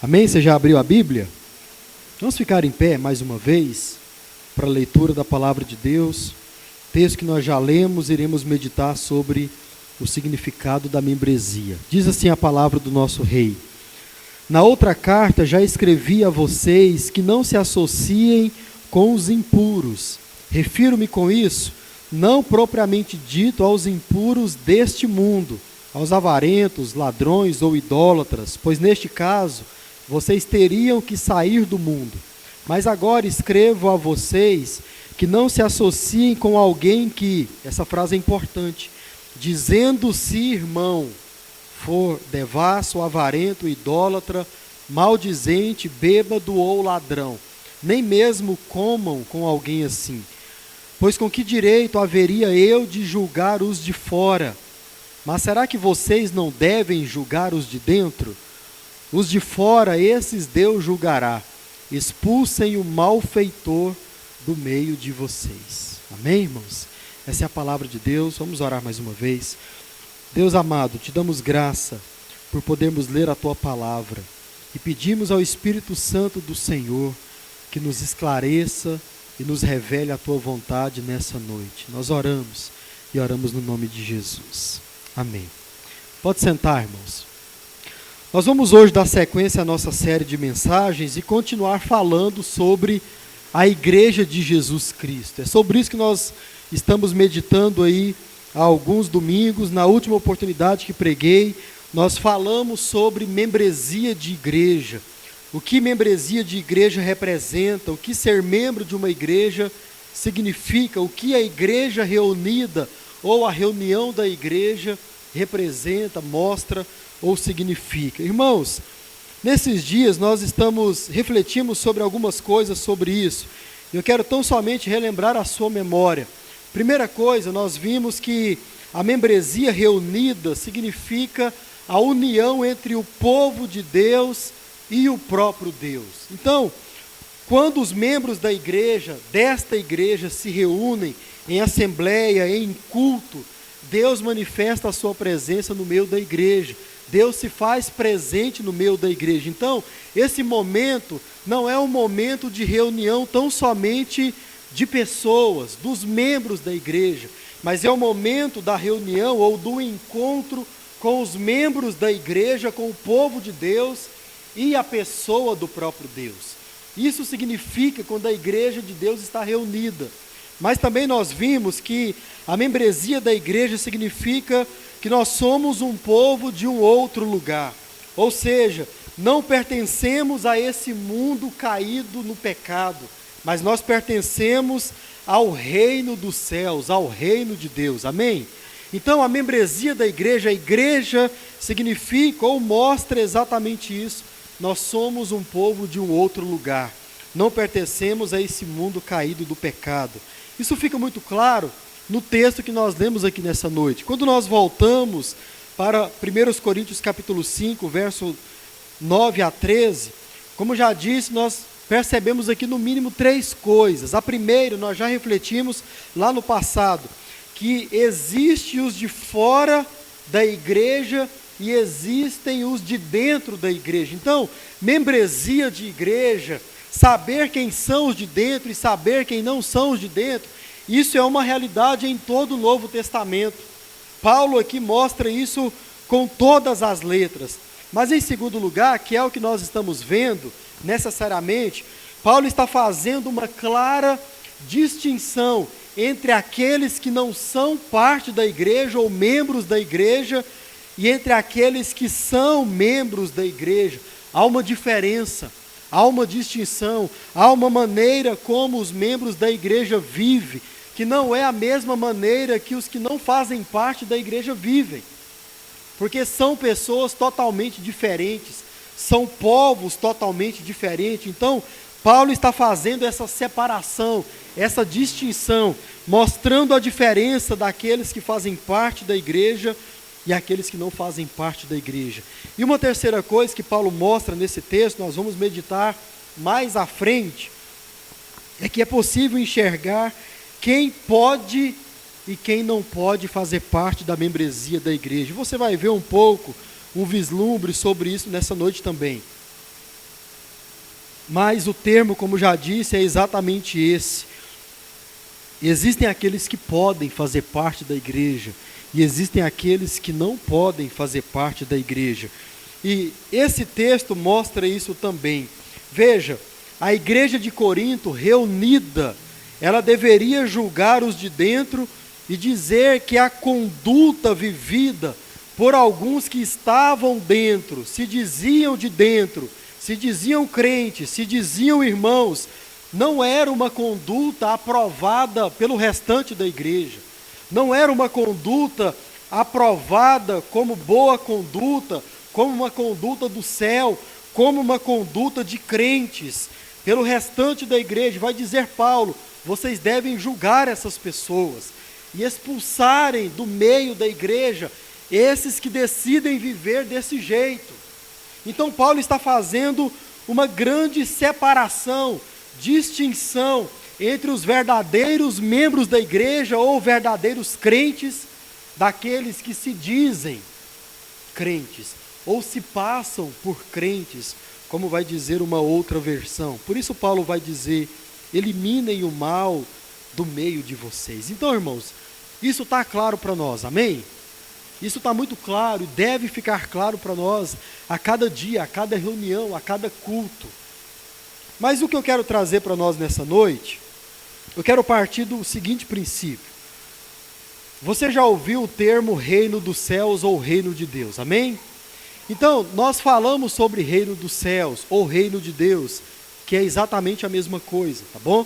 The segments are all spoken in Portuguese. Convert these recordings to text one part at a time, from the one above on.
Amém? Você já abriu a Bíblia? Vamos ficar em pé mais uma vez para a leitura da palavra de Deus. Texto que nós já lemos, iremos meditar sobre o significado da membresia. Diz assim a palavra do nosso Rei: na outra carta já escrevi a vocês que não se associem com os impuros. Refiro-me com isso, não propriamente dito aos impuros deste mundo, aos avarentos, ladrões ou idólatras, pois neste caso vocês teriam que sair do mundo. Mas agora escrevo a vocês que não se associem com alguém que, essa frase é importante, dizendo-se irmão, for devasso, avarento, idólatra, maldizente, bêbado ou ladrão. Nem mesmo comam com alguém assim. Pois com que direito haveria eu de julgar os de fora? Mas será que vocês não devem julgar os de dentro? Os de fora, esses Deus julgará. Expulsem o malfeitor do meio de vocês. Amém, irmãos? Essa é a palavra de Deus. Vamos orar mais uma vez. Deus amado, te damos graça por podermos ler a tua palavra e pedimos ao Espírito Santo do Senhor que nos esclareça e nos revele a tua vontade nessa noite. Nós oramos e oramos no nome de Jesus. Amém. Pode sentar, irmãos. Nós vamos hoje dar sequência à nossa série de mensagens e continuar falando sobre a Igreja de Jesus Cristo. É sobre isso que nós estamos meditando aí há alguns domingos. Na última oportunidade que preguei, nós falamos sobre membresia de igreja. O que membresia de igreja representa, o que ser membro de uma igreja significa, o que a igreja reunida ou a reunião da igreja representa, mostra ou significa. Irmãos, nesses dias nós refletimos sobre algumas coisas sobre isso. Eu quero tão somente relembrar a sua memória. Primeira coisa, nós vimos que a membresia reunida significa a união entre o povo de Deus e o próprio Deus. Então, quando os membros da igreja, desta igreja, se reúnem em assembleia, em culto, Deus manifesta a sua presença no meio da igreja. Deus se faz presente no meio da igreja. Então, esse momento não é um momento de reunião tão somente de pessoas, dos membros da igreja, mas é o momento da reunião ou do encontro com os membros da igreja, com o povo de Deus e a pessoa do próprio Deus. Isso significa quando a igreja de Deus está reunida. Mas também nós vimos que a membresia da igreja significa que nós somos um povo de um outro lugar. Ou seja, não pertencemos a esse mundo caído no pecado, mas nós pertencemos ao reino dos céus, ao reino de Deus. Amém? Então a membresia da igreja, a igreja significa ou mostra exatamente isso. Nós somos um povo de um outro lugar. Não pertencemos a esse mundo caído do pecado. Isso fica muito claro no texto que nós lemos aqui nessa noite. Quando nós voltamos para 1 Coríntios capítulo 5, verso 9 a 13, como já disse, nós percebemos aqui no mínimo 3 coisas. A primeira, nós já refletimos lá no passado, que existem os de fora da igreja e existem os de dentro da igreja. Então, membresia de igreja, saber quem são os de dentro e saber quem não são os de dentro, isso é uma realidade em todo o Novo Testamento. Paulo aqui mostra isso com todas as letras. Mas em segundo lugar, que é o que nós estamos vendo necessariamente, Paulo está fazendo uma clara distinção entre aqueles que não são parte da igreja ou membros da igreja e entre aqueles que são membros da igreja. Há uma diferença, há uma distinção, há uma maneira como os membros da igreja vivem, que não é a mesma maneira que os que não fazem parte da igreja vivem. Porque são pessoas totalmente diferentes, são povos totalmente diferentes. Então, Paulo está fazendo essa separação, essa distinção, mostrando a diferença daqueles que fazem parte da igreja e aqueles que não fazem parte da igreja. E uma terceira coisa que Paulo mostra nesse texto, nós vamos meditar mais à frente, é que é possível enxergar quem pode e quem não pode fazer parte da membresia da igreja. Você vai ver um pouco, um vislumbre sobre isso nessa noite também. Mas o termo, como já disse, é exatamente esse. Existem aqueles que podem fazer parte da igreja, e existem aqueles que não podem fazer parte da igreja. E esse texto mostra isso também. Veja, a igreja de Corinto reunida, ela deveria julgar os de dentro e dizer que a conduta vivida por alguns que estavam dentro, se diziam de dentro, se diziam crentes, se diziam irmãos, não era uma conduta aprovada pelo restante da igreja. Não era uma conduta aprovada como boa conduta, como uma conduta do céu, como uma conduta de crentes, pelo restante da igreja. Vai dizer Paulo, vocês devem julgar essas pessoas e expulsarem do meio da igreja esses que decidem viver desse jeito. Então Paulo está fazendo uma grande separação, distinção entre os verdadeiros membros da igreja ou verdadeiros crentes, daqueles que se dizem crentes, ou se passam por crentes, como vai dizer uma outra versão. Por isso Paulo vai dizer, eliminem o mal do meio de vocês. Então, irmãos, isso está claro para nós, amém? Isso está muito claro e deve ficar claro para nós a cada dia, a cada reunião, a cada culto. Mas o que eu quero trazer para nós nessa noite, eu quero partir do seguinte princípio. Você já ouviu o termo reino dos céus ou reino de Deus, amém? Então, nós falamos sobre reino dos céus ou reino de Deus, que é exatamente a mesma coisa, tá bom?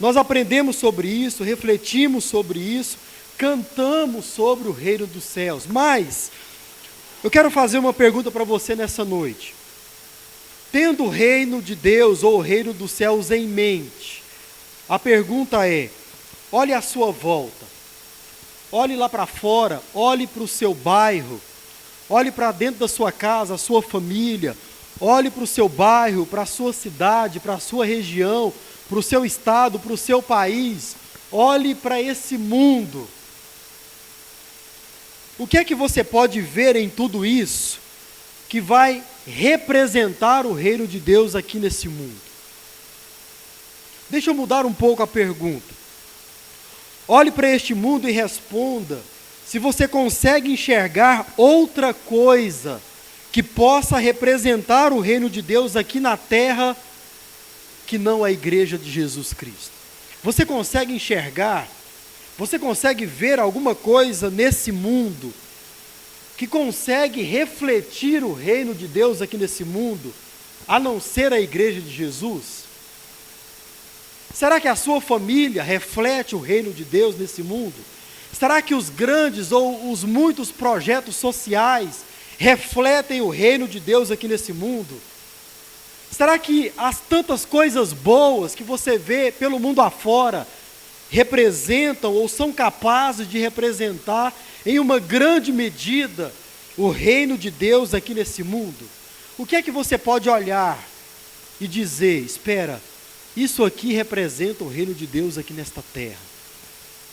Nós aprendemos sobre isso, refletimos sobre isso, cantamos sobre o reino dos céus, mas eu quero fazer uma pergunta para você nessa noite. Tendo o reino de Deus ou o reino dos céus em mente, a pergunta é, olhe à sua volta, olhe lá para fora, olhe para o seu bairro, olhe para dentro da sua casa, a sua família, olhe para o seu bairro, para a sua cidade, para a sua região, para o seu estado, para o seu país, olhe para esse mundo. O que é que você pode ver em tudo isso que vai representar o reino de Deus aqui nesse mundo? Deixa eu mudar um pouco a pergunta. Olhe para este mundo e responda se você consegue enxergar outra coisa que possa representar o reino de Deus aqui na terra que não a igreja de Jesus Cristo. Você consegue enxergar? Você consegue ver alguma coisa nesse mundo que consegue refletir o reino de Deus aqui nesse mundo, a não ser a igreja de Jesus? Será que a sua família reflete o reino de Deus nesse mundo? Será que os grandes ou os muitos projetos sociais refletem o reino de Deus aqui nesse mundo? Será que as tantas coisas boas que você vê pelo mundo afora representam ou são capazes de representar em uma grande medida o reino de Deus aqui nesse mundo? O que é que você pode olhar e dizer, espera, isso aqui representa o reino de Deus aqui nesta terra?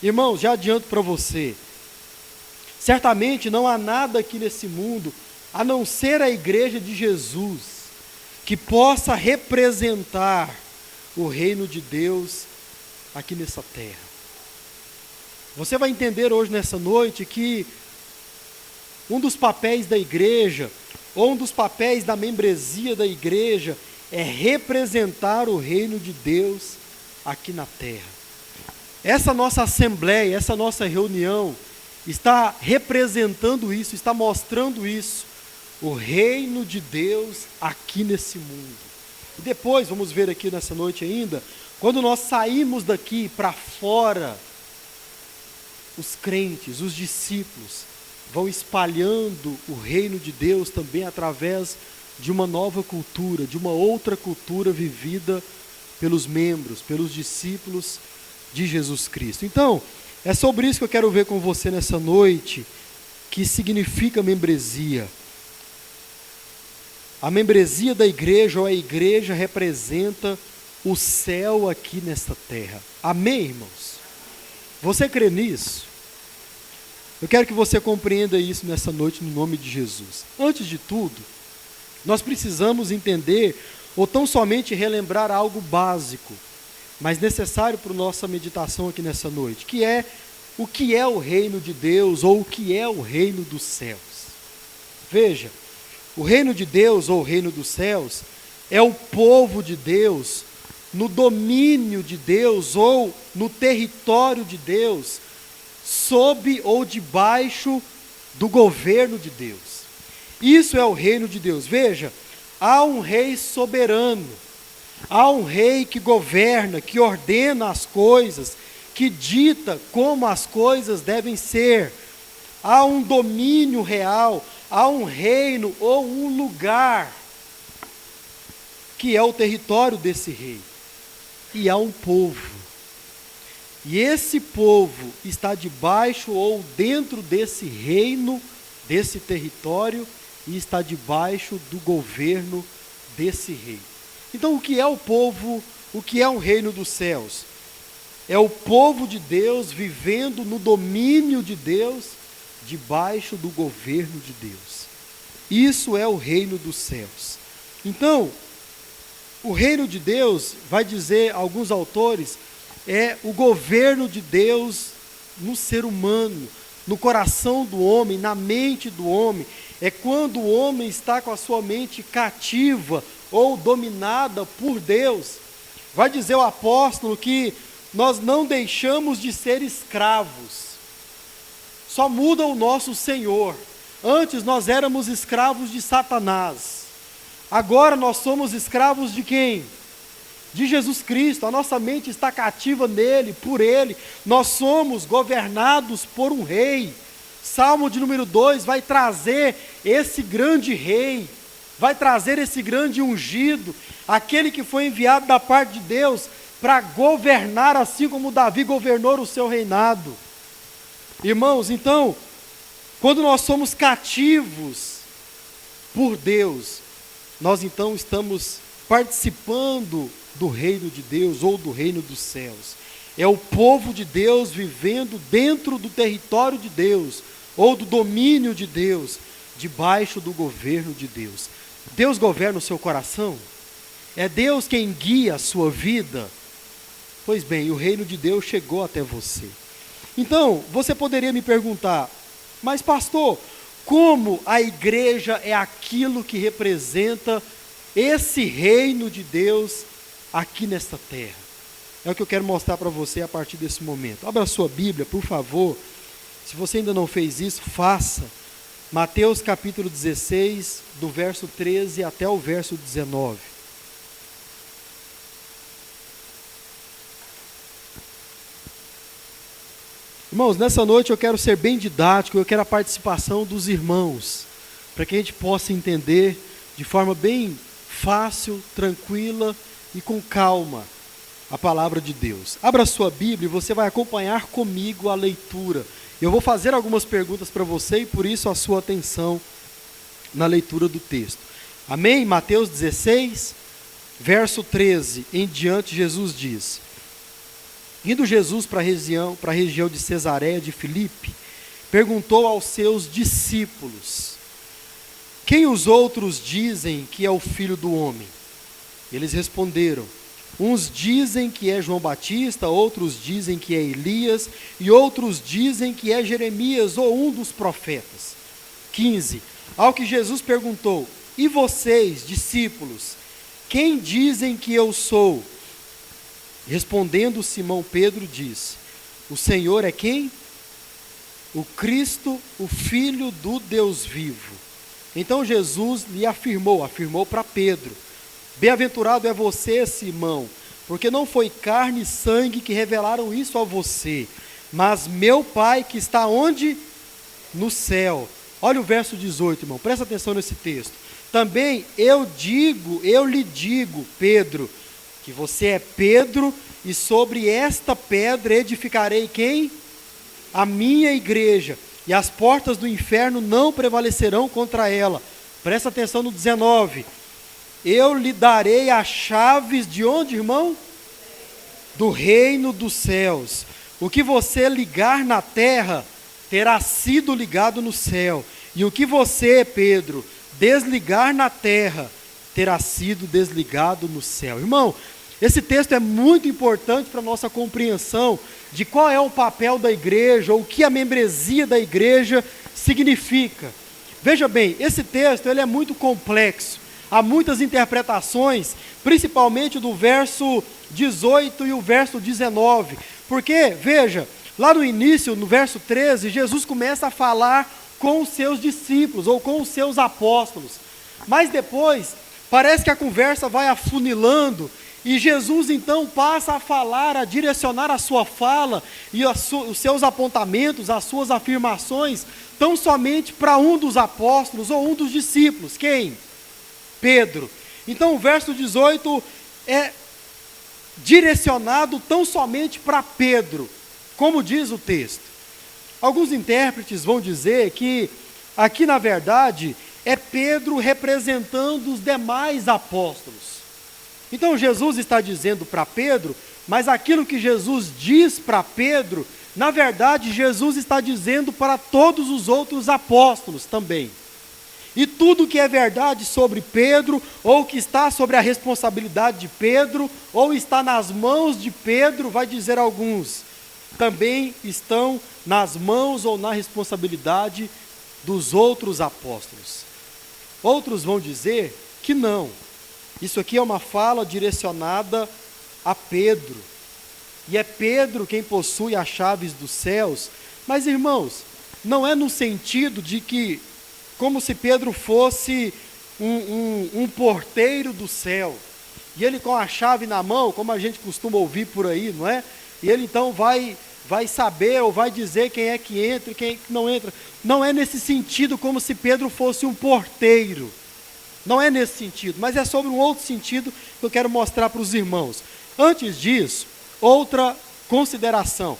Irmãos, já adianto para você, certamente não há nada aqui nesse mundo, a não ser a igreja de Jesus, que possa representar o reino de Deus aqui nessa terra. Você vai entender hoje nessa noite que um dos papéis da igreja, ou um dos papéis da membresia da igreja, é representar o reino de Deus aqui na terra. Essa nossa assembleia, essa nossa reunião, está representando isso, está mostrando isso, o reino de Deus aqui nesse mundo. E depois, vamos ver aqui nessa noite ainda, quando nós saímos daqui para fora, os crentes, os discípulos, vão espalhando o reino de Deus também através de uma nova cultura, de uma outra cultura vivida pelos membros, pelos discípulos de Jesus Cristo. Então, é sobre isso que eu quero ver com você nessa noite, que significa membresia. A membresia da igreja ou a igreja representa o céu aqui nesta terra. Amém, irmãos? Você crê nisso? Eu quero que você compreenda isso nessa noite no nome de Jesus. Antes de tudo, nós precisamos entender ou tão somente relembrar algo básico, mas necessário para a nossa meditação aqui nessa noite, que é o que é o reino de Deus, ou o que é o reino dos céus. Veja, o reino de Deus, ou o reino dos céus, é o povo de Deus, no domínio de Deus, ou no território de Deus, sob ou debaixo do governo de Deus. Isso é o reino de Deus. Veja, há um rei soberano, há um rei que governa, que ordena as coisas, que dita como as coisas devem ser. Há um domínio real, há um reino ou um lugar, que é o território desse rei. E há um povo. E esse povo está debaixo ou dentro desse reino, desse território, e está debaixo do governo desse rei. Então, o que é o povo, o que é o reino dos céus? É o povo de Deus vivendo no domínio de Deus, debaixo do governo de Deus. Isso é o reino dos céus. Então, o reino de Deus, vai dizer alguns autores, é o governo de Deus no ser humano, no coração do homem, na mente do homem. É quando o homem está com a sua mente cativa ou dominada por Deus. Vai dizer o apóstolo que nós não deixamos de ser escravos. Só muda o nosso Senhor. Antes nós éramos escravos de Satanás. Agora nós somos escravos de quem? De Jesus Cristo. A nossa mente está cativa nele, por ele. Nós somos governados por um rei. Salmo de número 2 vai trazer esse grande rei, vai trazer esse grande ungido, aquele que foi enviado da parte de Deus para governar assim como Davi governou o seu reinado. Irmãos, então, quando nós somos cativos por Deus, nós então estamos participando do reino de Deus ou do reino dos céus. É o povo de Deus vivendo dentro do território de Deus ou do domínio de Deus, debaixo do governo de Deus. Deus governa o seu coração? É Deus quem guia a sua vida? Pois bem, o reino de Deus chegou até você. Então, você poderia me perguntar, mas pastor, como a igreja é aquilo que representa esse reino de Deus aqui nesta terra? É o que eu quero mostrar para você a partir desse momento. Abra a sua Bíblia, por favor. Se você ainda não fez isso, faça. Mateus capítulo 16, do verso 13 até o verso 19. Irmãos, nessa noite eu quero ser bem didático, eu quero a participação dos irmãos, para que a gente possa entender de forma bem fácil, tranquila e com calma a palavra de Deus. Abra a sua Bíblia e você vai acompanhar comigo a leitura. Eu vou fazer algumas perguntas para você e por isso a sua atenção na leitura do texto. Amém? Mateus 16, verso 13 em diante, Jesus diz: Indo Jesus para a região de Cesareia de Filipe, perguntou aos seus discípulos: Quem os outros dizem que é o Filho do Homem? Eles responderam: Uns dizem que é João Batista, outros dizem que é Elias, e outros dizem que é Jeremias ou um dos profetas. 15. Ao que Jesus perguntou: E vocês, discípulos, quem dizem que eu sou? Respondendo Simão Pedro disse: O Senhor é quem? O Cristo, o Filho do Deus vivo. Então Jesus lhe afirmou para Pedro: Bem-aventurado é você, Simão, porque não foi carne e sangue que revelaram isso a você, mas meu Pai que está onde? No céu. Olha o verso 18, irmão, presta atenção nesse texto. Também eu lhe digo, Pedro, que você é Pedro, e sobre esta pedra edificarei quem? A minha igreja, e as portas do inferno não prevalecerão contra ela. Presta atenção no 19. Eu lhe darei as chaves de onde, irmão? Do reino dos céus. O que você ligar na terra, terá sido ligado no céu. E o que você, Pedro, desligar na terra, terá sido desligado no céu. Irmão, esse texto é muito importante para a nossa compreensão de qual é o papel da igreja, ou o que a membresia da igreja significa. Veja bem, esse texto ele é muito complexo, há muitas interpretações, principalmente do verso 18 e o verso 19, porque, veja, lá no início, no verso 13, Jesus começa a falar com os seus discípulos, ou com os seus apóstolos, mas depois, parece que a conversa vai afunilando, e Jesus então passa a falar, a direcionar a sua fala, e os seus apontamentos, as suas afirmações, tão somente para um dos apóstolos, ou um dos discípulos, quem? Pedro. Então o verso 18 é direcionado tão somente para Pedro, como diz o texto. Alguns intérpretes vão dizer que aqui na verdade é Pedro representando os demais apóstolos. Então Jesus está dizendo para Pedro, mas aquilo que Jesus diz para Pedro, na verdade Jesus está dizendo para todos os outros apóstolos também. E tudo que é verdade sobre Pedro, ou que está sobre a responsabilidade de Pedro, ou está nas mãos de Pedro, vai dizer alguns, também estão nas mãos ou na responsabilidade dos outros apóstolos. Outros vão dizer que não. Isso aqui é uma fala direcionada a Pedro. E é Pedro quem possui as chaves dos céus. Mas, irmãos, não é no sentido de que, como se Pedro fosse um porteiro do céu. E ele com a chave na mão, como a gente costuma ouvir por aí, não é? E ele então vai saber ou vai dizer quem é que entra e quem é que não entra. Não é nesse sentido como se Pedro fosse um porteiro. Não é nesse sentido, mas é sobre um outro sentido que eu quero mostrar para os irmãos. Antes disso, outra consideração.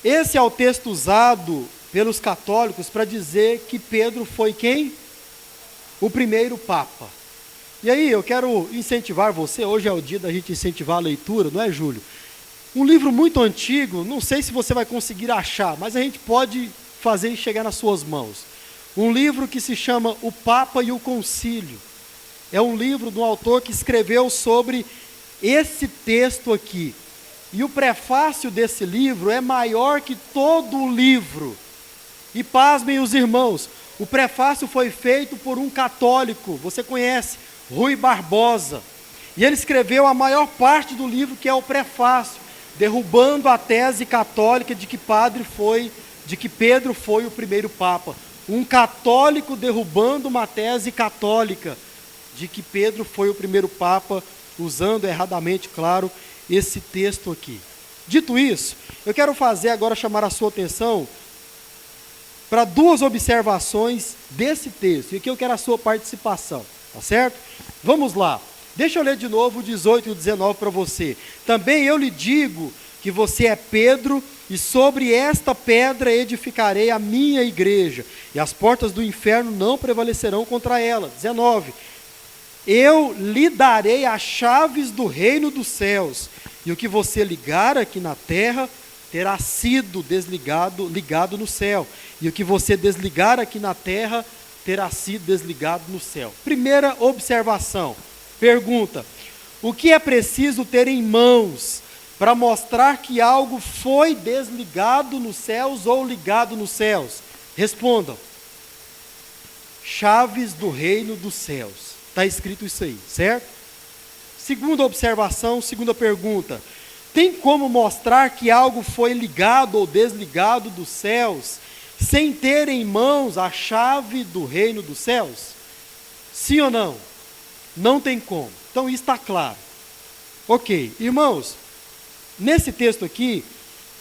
Esse é o texto usado pelos católicos para dizer que Pedro foi quem? O primeiro Papa. E aí eu quero incentivar você, hoje é o dia da gente incentivar a leitura, não é, Júlio? Um livro muito antigo, não sei se você vai conseguir achar, mas a gente pode fazer e chegar nas suas mãos. Um livro que se chama O Papa e o Concílio. É um livro de um autor que escreveu sobre esse texto aqui. E o prefácio desse livro é maior que todo o livro. E pasmem os irmãos, o prefácio foi feito por um católico, você conhece, Rui Barbosa. E ele escreveu a maior parte do livro, que é o prefácio, derrubando a tese católica de que Pedro foi o primeiro Papa. Um católico derrubando uma tese católica de que Pedro foi o primeiro Papa, usando erradamente, claro, esse texto aqui. Dito isso, eu quero chamar a sua atenção para duas observações desse texto, e aqui eu quero a sua participação, tá certo? Vamos lá, deixa eu ler de novo o 18 e o 19 para você. Também eu lhe digo que você é Pedro, e sobre esta pedra edificarei a minha igreja, e as portas do inferno não prevalecerão contra ela. 19. Eu lhe darei as chaves do reino dos céus, e o que você ligar aqui na terra terá sido ligado no céu, e o que você desligar aqui na terra terá sido desligado no céu. Primeira observação, pergunta: o que é preciso ter em mãos para mostrar que algo foi desligado nos céus ou ligado nos céus? Respondam: chaves do reino dos céus. Está escrito isso aí, certo? Segunda observação, segunda pergunta: tem como mostrar que algo foi ligado ou desligado dos céus sem ter em mãos a chave do reino dos céus? Sim ou não? Não tem como. Então isso está claro. Ok, irmãos, nesse texto aqui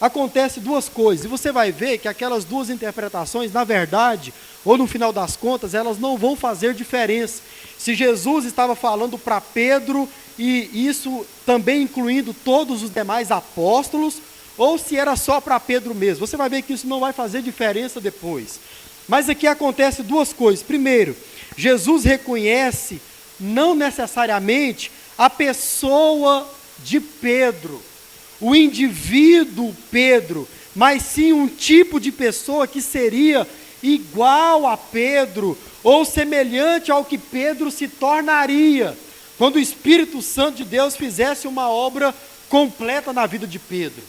acontece duas coisas, e você vai ver que aquelas duas interpretações, na verdade, ou no final das contas, elas não vão fazer diferença. Se Jesus estava falando para Pedro, e isso também incluindo todos os demais apóstolos, ou se era só para Pedro mesmo. Você vai ver que isso não vai fazer diferença depois. Mas aqui acontece duas coisas. Primeiro, Jesus reconhece, não necessariamente, a pessoa de Pedro, o indivíduo Pedro, mas sim um tipo de pessoa que seria igual a Pedro, ou semelhante ao que Pedro se tornaria, quando o Espírito Santo de Deus fizesse uma obra completa na vida de Pedro.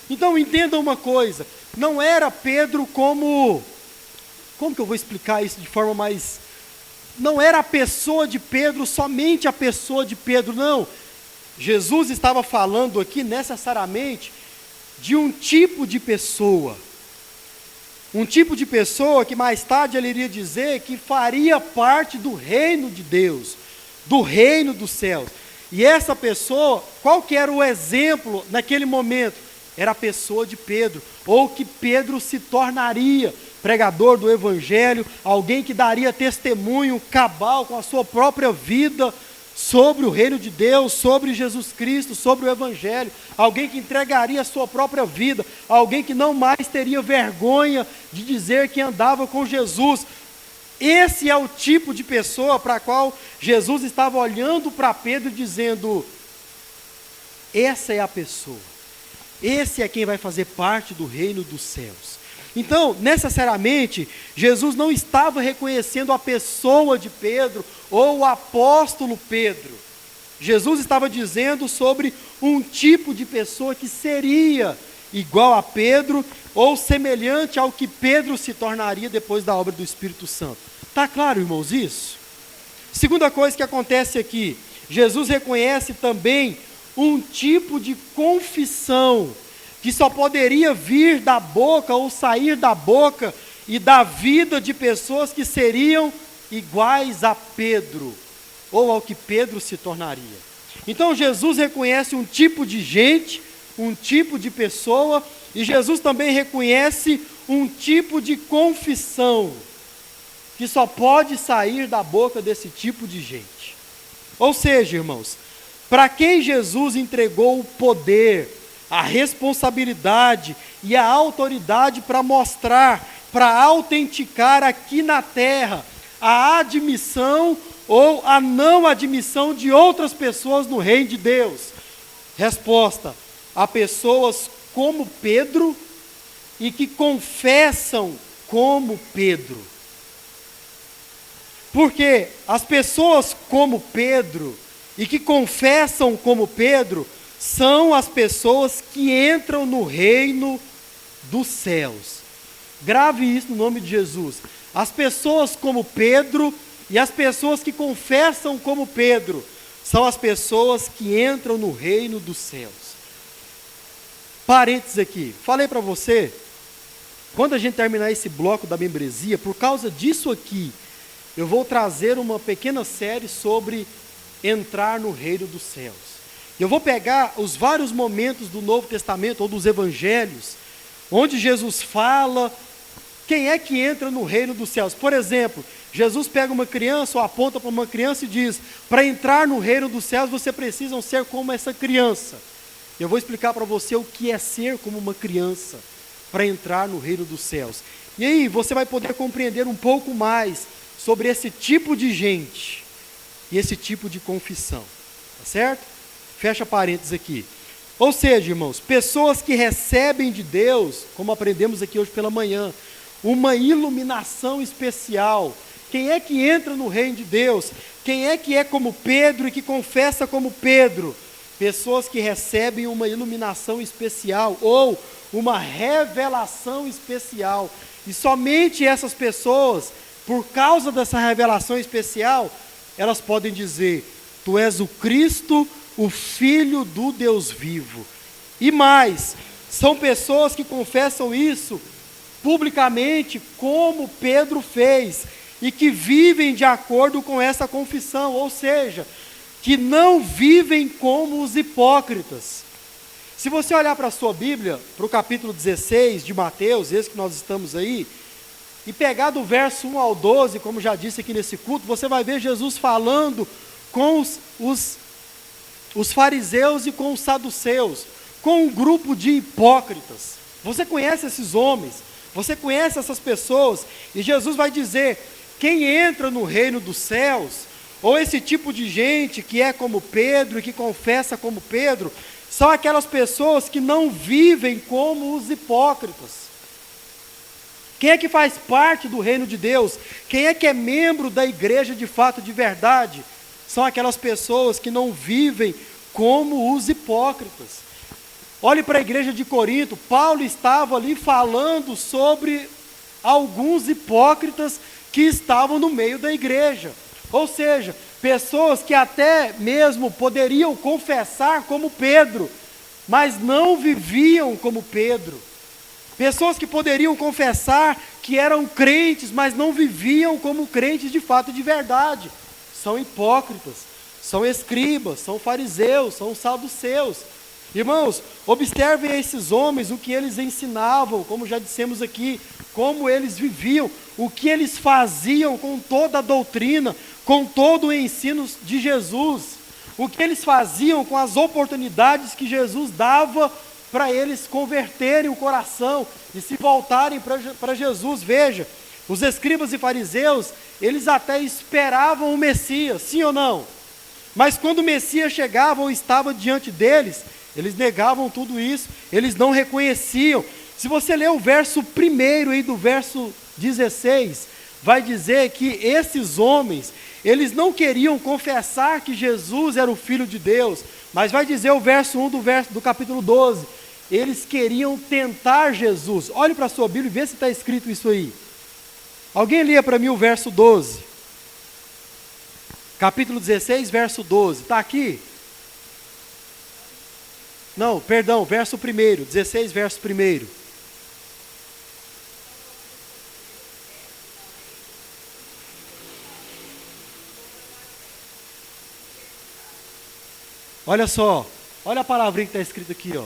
Então entendam uma coisa, não era Pedro como que eu vou explicar isso de forma mais... Não era a pessoa de Pedro, somente a pessoa de Pedro, não. Jesus estava falando aqui necessariamente de um tipo de pessoa. Um tipo de pessoa que mais tarde ele iria dizer que faria parte do reino de Deus, do reino dos céus. E essa pessoa, qual que era o exemplo naquele momento? Era a pessoa de Pedro, ou que Pedro se tornaria pregador do Evangelho, alguém que daria testemunho cabal com a sua própria vida sobre o reino de Deus, sobre Jesus Cristo, sobre o Evangelho, alguém que entregaria a sua própria vida, alguém que não mais teria vergonha de dizer que andava com Jesus. Esse é o tipo de pessoa para a qual Jesus estava olhando para Pedro dizendo, essa é a pessoa, esse é quem vai fazer parte do reino dos céus. Então, necessariamente, Jesus não estava reconhecendo a pessoa de Pedro ou o apóstolo Pedro. Jesus estava dizendo sobre um tipo de pessoa que seria igual a Pedro ou semelhante ao que Pedro se tornaria depois da obra do Espírito Santo. Está claro, irmãos, isso? Segunda coisa que acontece aqui, Jesus reconhece também um tipo de confissão que só poderia vir da boca ou sair da boca e da vida de pessoas que seriam iguais a Pedro, ou ao que Pedro se tornaria. Então Jesus reconhece um tipo de gente, um tipo de pessoa, e Jesus também reconhece um tipo de confissão, que só pode sair da boca desse tipo de gente. Ou seja, irmãos, para quem Jesus entregou o poder, a responsabilidade e a autoridade para mostrar, para autenticar aqui na terra a admissão ou a não admissão de outras pessoas no reino de Deus. Resposta: a pessoas como Pedro e que confessam como Pedro. Porque as pessoas como Pedro e que confessam como Pedro são as pessoas que entram no reino dos céus. Grave isso no nome de Jesus. As pessoas como Pedro e as pessoas que confessam como Pedro são as pessoas que entram no reino dos céus. Parênteses aqui. Falei para você, quando a gente terminar esse bloco da membresia, por causa disso aqui, eu vou trazer uma pequena série sobre entrar no reino dos céus. Eu vou pegar os vários momentos do Novo Testamento ou dos Evangelhos, onde Jesus fala quem é que entra no reino dos céus. Por exemplo, Jesus pega uma criança ou aponta para uma criança e diz, para entrar no reino dos céus você precisa ser como essa criança. Eu vou explicar para você o que é ser como uma criança, para entrar no reino dos céus. E aí você vai poder compreender um pouco mais sobre esse tipo de gente e esse tipo de confissão. Tá certo? Fecha parênteses aqui. Ou seja, irmãos, pessoas que recebem de Deus, como aprendemos aqui hoje pela manhã, uma iluminação especial. Quem é que entra no reino de Deus? Quem é que é como Pedro e que confessa como Pedro? Pessoas que recebem uma iluminação especial ou uma revelação especial. E somente essas pessoas, por causa dessa revelação especial, elas podem dizer, tu és o Cristo, o Filho do Deus vivo. E mais, são pessoas que confessam isso publicamente, como Pedro fez, e que vivem de acordo com essa confissão, ou seja, que não vivem como os hipócritas. Se você olhar para a sua Bíblia, para o capítulo 16 de Mateus, esse que nós estamos aí, e pegar do verso 1 ao 12, como já disse aqui nesse culto, você vai ver Jesus falando com os fariseus e com os saduceus, com um grupo de hipócritas. Você conhece esses homens, você conhece essas pessoas, e Jesus vai dizer, quem entra no reino dos céus, ou esse tipo de gente que é como Pedro e que confessa como Pedro, são aquelas pessoas que não vivem como os hipócritas. Quem é que faz parte do reino de Deus? Quem é que é membro da igreja de fato, de verdade? São aquelas pessoas que não vivem como os hipócritas. Olhe para a igreja de Corinto, Paulo estava ali falando sobre alguns hipócritas que estavam no meio da igreja. Ou seja, pessoas que até mesmo poderiam confessar como Pedro, mas não viviam como Pedro. Pessoas que poderiam confessar que eram crentes, mas não viviam como crentes de fato, de verdade. São hipócritas, são escribas, são fariseus, são saduceus. Irmãos, observem esses homens, o que eles ensinavam, como já dissemos aqui, como eles viviam, o que eles faziam com toda a doutrina, com todo o ensino de Jesus, o que eles faziam com as oportunidades que Jesus dava para eles converterem o coração e se voltarem para Jesus. Veja, os escribas e fariseus, eles até esperavam o Messias, sim ou não? Mas quando o Messias chegava ou estava diante deles, eles negavam tudo isso, eles não reconheciam. Se você ler o verso 1 aí do verso 16, vai dizer que esses homens, eles não queriam confessar que Jesus era o Filho de Deus, mas vai dizer o verso 1 do capítulo 12, eles queriam tentar Jesus. Olhe para a sua Bíblia e vê se está escrito isso aí. Alguém leia para mim o verso 12. Capítulo 16, verso 12. Está aqui? Não, perdão, verso 1, 16, verso 1. Olha só, olha a palavrinha que está escrita aqui, ó.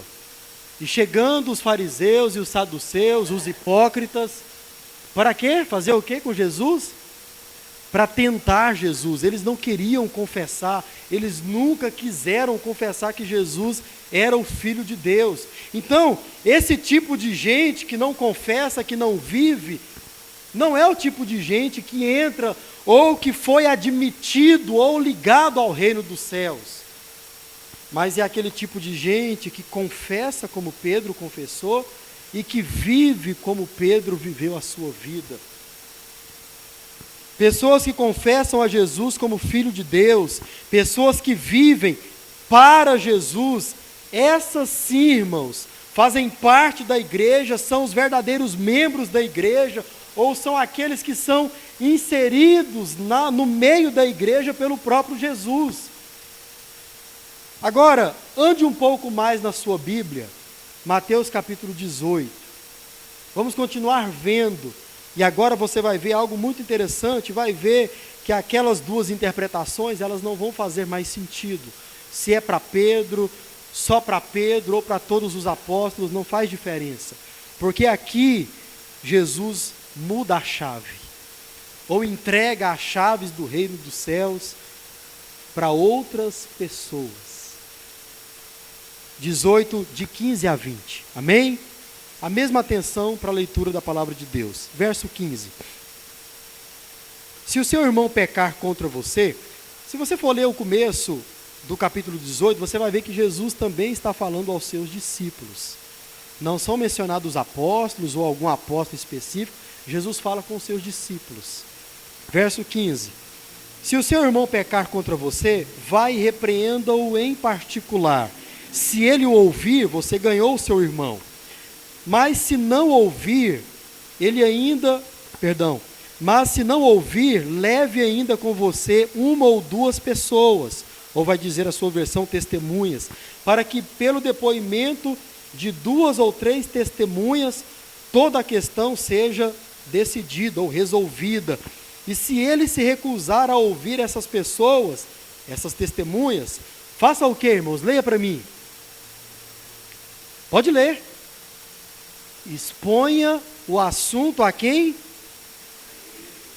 E chegando os fariseus e os saduceus, os hipócritas, para quê? Fazer o quê com Jesus? Para tentar Jesus. Eles não queriam confessar, eles nunca quiseram confessar que Jesus era o Filho de Deus. Então, esse tipo de gente que não confessa, que não vive, não é o tipo de gente que entra ou que foi admitido ou ligado ao reino dos céus. Mas é aquele tipo de gente que confessa como Pedro confessou e que vive como Pedro viveu a sua vida. Pessoas que confessam a Jesus como Filho de Deus, pessoas que vivem para Jesus, essas sim, irmãos, fazem parte da igreja, são os verdadeiros membros da igreja, ou são aqueles que são inseridos no meio da igreja pelo próprio Jesus. Agora, ande um pouco mais na sua Bíblia, Mateus capítulo 18. Vamos continuar vendo, e agora você vai ver algo muito interessante, vai ver que aquelas duas interpretações, elas não vão fazer mais sentido. Se é para Pedro, só para Pedro, ou para todos os apóstolos, não faz diferença. Porque aqui, Jesus muda a chave, ou entrega as chaves do reino dos céus para outras pessoas. 18, de 15 a 20, amém? A mesma atenção para a leitura da palavra de Deus. Verso 15. Se o seu irmão pecar contra você, se você for ler o começo do capítulo 18, você vai ver que Jesus também está falando aos seus discípulos. Não são mencionados apóstolos ou algum apóstolo específico, Jesus fala com os seus discípulos. Verso 15. Se o seu irmão pecar contra você, vai e repreenda-o em particular. Se ele o ouvir, você ganhou o seu irmão. Mas se não ouvir, mas se não ouvir, leve ainda com você uma ou duas pessoas, ou vai dizer a sua versão, testemunhas, para que pelo depoimento de 2 ou 3 testemunhas, toda a questão seja decidida ou resolvida. E se ele se recusar a ouvir essas pessoas, essas testemunhas, faça o que, irmãos? Leia para mim. Pode ler. Exponha o assunto a quem?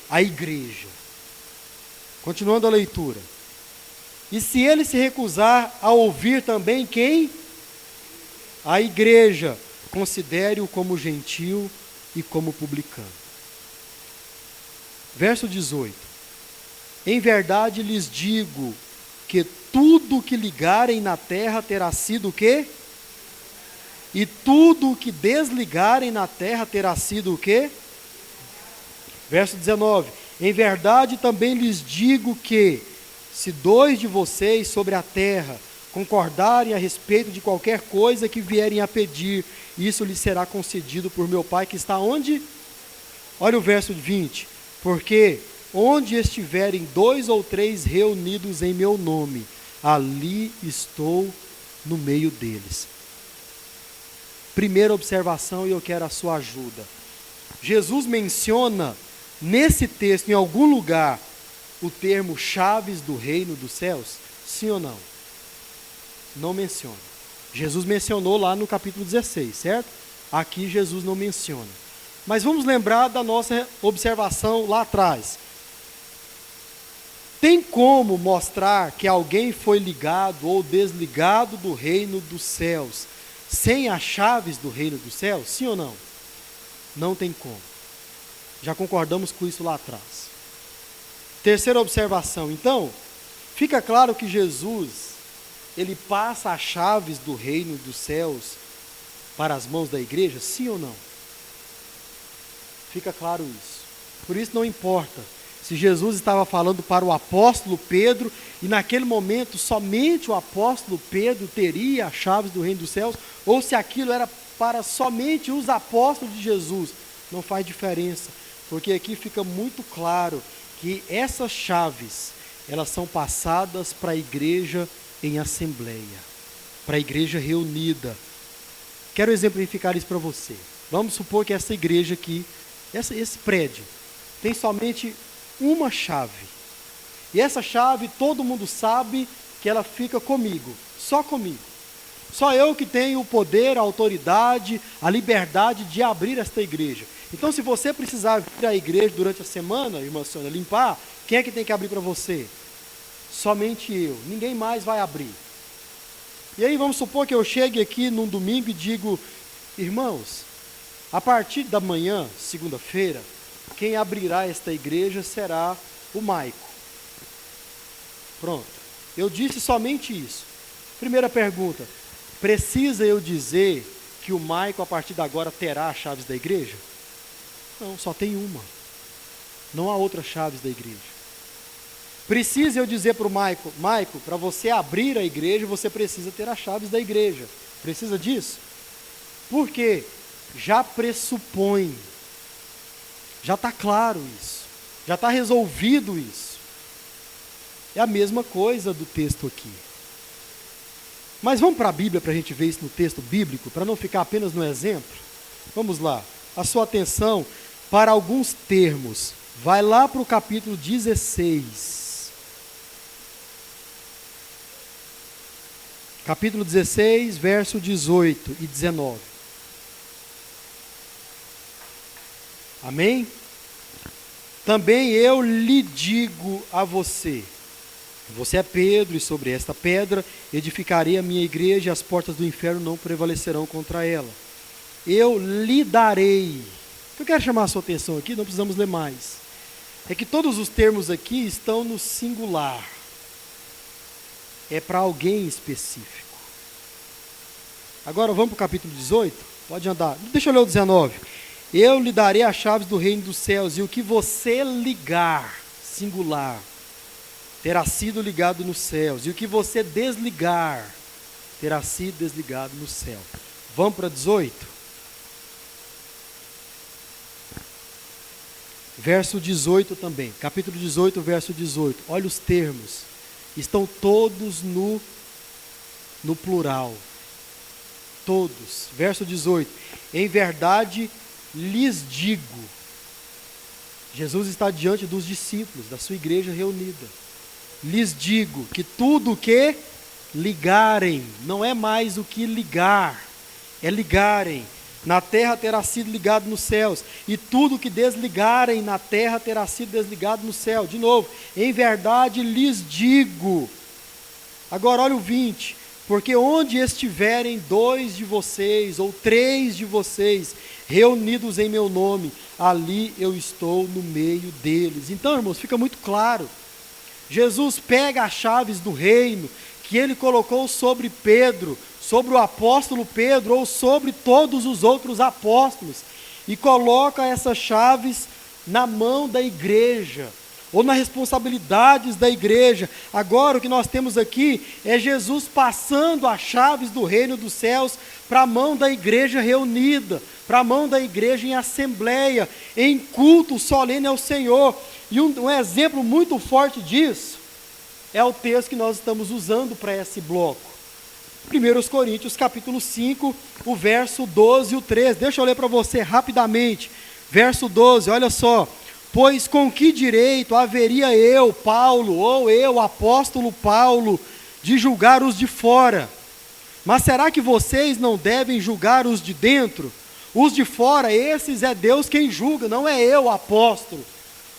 A igreja. Continuando a leitura. E se ele se recusar a ouvir também quem? A igreja. Considere-o como gentil e como publicano. Verso 18. Em verdade lhes digo que tudo o que ligarem na terra terá sido o quê? E tudo o que desligarem na terra terá sido o quê? Verso 19: em verdade também lhes digo que, se 2 de vocês sobre a terra concordarem a respeito de qualquer coisa que vierem a pedir, isso lhes será concedido por meu Pai que está onde? Olha o verso 20: porque onde estiverem 2 ou 3 reunidos em meu nome, ali estou no meio deles. Primeira observação, e eu quero a sua ajuda. Jesus menciona nesse texto, em algum lugar, o termo chaves do reino dos céus? Sim ou não? Não menciona. Jesus mencionou lá no capítulo 16, certo? Aqui Jesus não menciona. Mas vamos lembrar da nossa observação lá atrás. Tem como mostrar que alguém foi ligado ou desligado do reino dos céus sem as chaves do reino dos céus? Sim ou não? Não tem como. Já concordamos com isso lá atrás. Terceira observação, então, fica claro que Jesus, ele passa as chaves do reino dos céus para as mãos da igreja? Sim ou não? Fica claro isso. Por isso não importa se Jesus estava falando para o apóstolo Pedro, e naquele momento somente o apóstolo Pedro teria as chaves do reino dos céus, ou se aquilo era para somente os apóstolos de Jesus. Não faz diferença, porque aqui fica muito claro que essas chaves, elas são passadas para a igreja em assembleia, para a igreja reunida. Quero exemplificar isso para você. Vamos supor que essa igreja aqui, esse prédio, tem somente uma chave. E essa chave, todo mundo sabe que ela fica comigo, só comigo. Só eu que tenho o poder, a autoridade, a liberdade de abrir esta igreja. Então, se você precisar vir à igreja durante a semana, irmã Sônia, limpar, quem é que tem que abrir para você? Somente eu, ninguém mais vai abrir. E aí vamos supor que eu chegue aqui num domingo e digo: irmãos, a partir da manhã, segunda-feira, quem abrirá esta igreja será o Maico. Pronto, eu disse somente isso. Primeira pergunta: precisa eu dizer que o Maico a partir de agora terá as chaves da igreja? Não, só tem uma. Não há outras chaves da igreja. Precisa eu dizer para o Maico: Maico, para você abrir a igreja, você precisa ter as chaves da igreja. Precisa disso? Por quê? Já pressupõe. Já está claro isso. Já está resolvido isso. É a mesma coisa do texto aqui. Mas vamos para a Bíblia para a gente ver isso no texto bíblico, para não ficar apenas no exemplo? Vamos lá. A sua atenção para alguns termos. Vai lá para o capítulo 16. Capítulo 16, verso 18 e 19. Amém? Também eu lhe digo a você, você é Pedro, e sobre esta pedra edificarei a minha igreja, e as portas do inferno não prevalecerão contra ela. Eu lhe darei. Eu quero chamar a sua atenção aqui, não precisamos ler mais. É que todos os termos aqui estão no singular. É para alguém específico. Agora vamos para o capítulo 18? Pode andar. Deixa eu ler o 19. Eu lhe darei as chaves do reino dos céus, e o que você ligar, singular, terá sido ligado nos céus, e o que você desligar, terá sido desligado no céu. Vamos para 18? Verso 18 também, capítulo 18, verso 18. Olha os termos, estão todos no plural. Todos. Verso 18. Em verdade lhes digo. Jesus está diante dos discípulos, da sua igreja reunida. Lhes digo que tudo o que ligarem, não é mais o que ligar, é ligarem. Na terra terá sido ligado nos céus, e tudo o que desligarem na terra terá sido desligado no céu. De novo, em verdade lhes digo. Agora olha o 20. Porque onde estiverem 2 de vocês, ou 3 de vocês, reunidos em meu nome, ali eu estou no meio deles. Então, irmãos, fica muito claro. Jesus pega as chaves do reino, que ele colocou sobre Pedro, sobre o apóstolo Pedro, ou sobre todos os outros apóstolos, e coloca essas chaves na mão da igreja, ou nas responsabilidades da igreja. Agora o que nós temos aqui é Jesus passando as chaves do reino dos céus para a mão da igreja reunida, para a mão da igreja em assembleia, em culto solene ao Senhor. E um exemplo muito forte disso é o texto que nós estamos usando para esse bloco. 1 Coríntios capítulo 5, o verso 12 e o 13. Deixa eu ler para você rapidamente. Verso 12, olha só. Pois com que direito haveria eu, Paulo, ou eu, apóstolo Paulo, de julgar os de fora? Mas será que vocês não devem julgar os de dentro? Os de fora, esses é Deus quem julga, não é eu, apóstolo.